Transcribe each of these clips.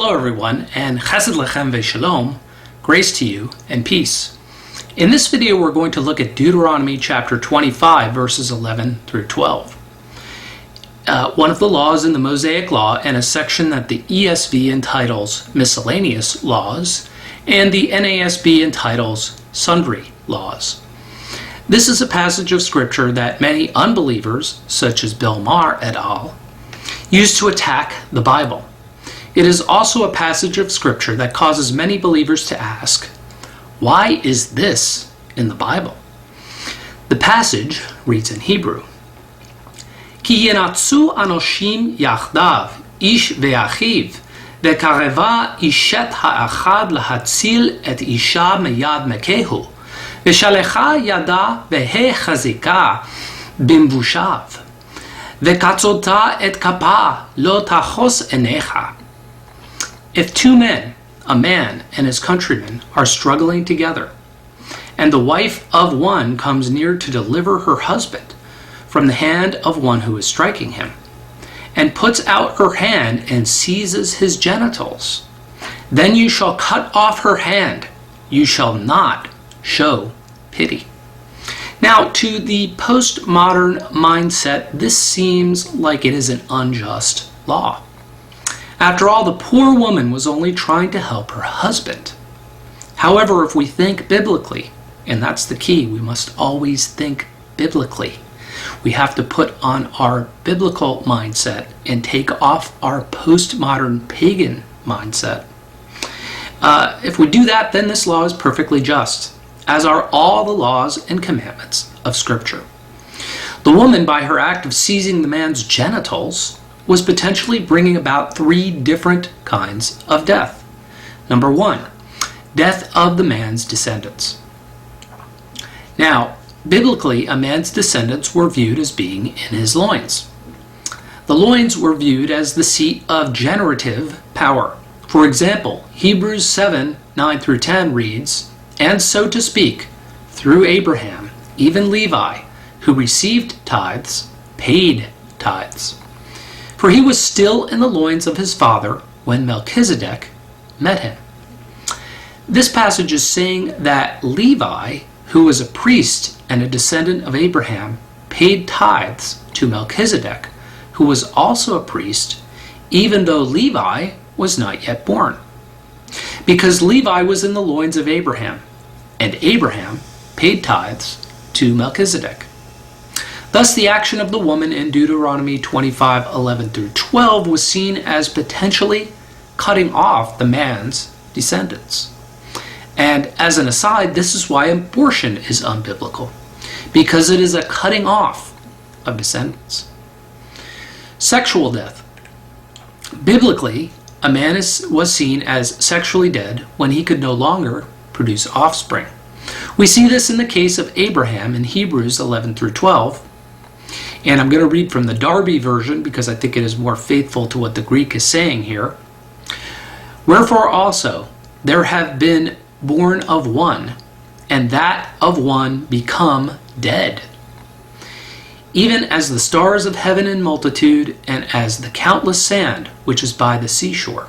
Hello everyone, and chesed lechem v'shalom, grace to you and peace. In this video we're going to look at Deuteronomy chapter 25 verses 11 through 12. One of the laws in the Mosaic Law, and a section that the ESV entitles miscellaneous laws and the NASB entitles sundry laws. This is a passage of scripture that many unbelievers, such as Bill Maher et al., use to attack the Bible. It is also a passage of scripture that causes many believers to ask, why is this in the Bible? The passage reads in Hebrew, Ki ינצו אנשים יחדיו, איש ואחיו, וקרבה אישת האחד להציל את אישה מיד מכהו, ושלחה ידה והחזיקה במבשיו, וקצתה את כפה לא תחוס עינך. If two men, a man and his countryman, are struggling together, and the wife of one comes near to deliver her husband from the hand of one who is striking him, and puts out her hand and seizes his genitals, then you shall cut off her hand, you shall not show pity. Now, to the postmodern mindset, this seems like it is an unjust law. After all, the poor woman was only trying to help her husband. However, if we think biblically, and that's the key, we must always think biblically. We have to put on our biblical mindset and take off our postmodern pagan mindset. If we do that, then this law is perfectly just, as are all the laws and commandments of Scripture. The woman, by her act of seizing the man's genitals, was potentially bringing about three different kinds of death. Number one, death of the man's descendants. Now, biblically, a man's descendants were viewed as being in his loins. The loins were viewed as the seat of generative power. For example, Hebrews 7, 9 through 10 reads, And so to speak, through Abraham, even Levi, who received tithes, paid tithes. For he was still in the loins of his father when Melchizedek met him. This passage is saying that Levi, who was a priest and a descendant of Abraham, paid tithes to Melchizedek, who was also a priest, even though Levi was not yet born. Because Levi was in the loins of Abraham, and Abraham paid tithes to Melchizedek. Thus, the action of the woman in Deuteronomy 25, 11 through 12 was seen as potentially cutting off the man's descendants. And as an aside, this is why abortion is unbiblical, because it is a cutting off of descendants. Sexual death. Biblically, a man was seen as sexually dead when he could no longer produce offspring. We see this in the case of Abraham in Hebrews 11 through 12. And I'm going to read from the Darby version because I think it is more faithful to what the Greek is saying here. Wherefore also there have been born of one, and that of one become dead. Even as the stars of heaven in multitude, and as the countless sand which is by the seashore.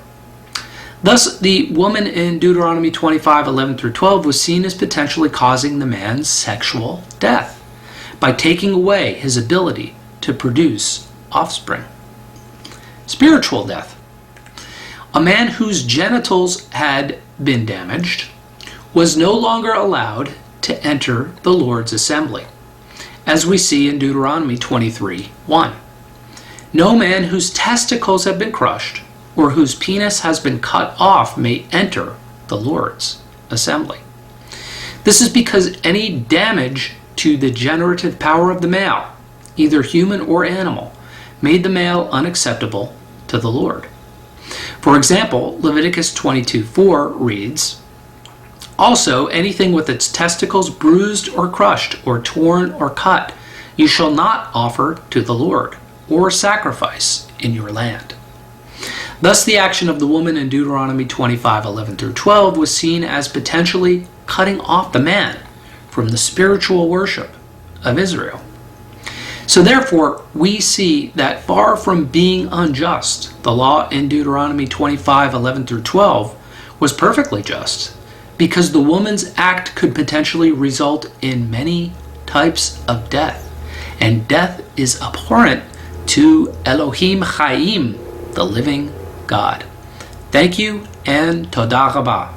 Thus the woman in Deuteronomy 25, 11 through 12 was seen as potentially causing the man's sexual death, by taking away his ability to produce offspring. Spiritual death. A man whose genitals had been damaged was no longer allowed to enter the Lord's assembly, as we see in Deuteronomy 23, 1. No man whose testicles have been crushed or whose penis has been cut off may enter the Lord's assembly. This is because any damage to the generative power of the male, either human or animal, made the male unacceptable to the Lord. For example, Leviticus 22:4 reads, Also, anything with its testicles bruised or crushed or torn or cut, you shall not offer to the Lord, or sacrifice in your land. Thus, the action of the woman in Deuteronomy 25, 11 through 12 was seen as potentially cutting off the man from the spiritual worship of Israel. So therefore, we see that far from being unjust, the law in Deuteronomy 25:11 through 12 was perfectly just, because the woman's act could potentially result in many types of death. And death is abhorrent to Elohim Chaim, the living God. Thank you, and Todah Rabah.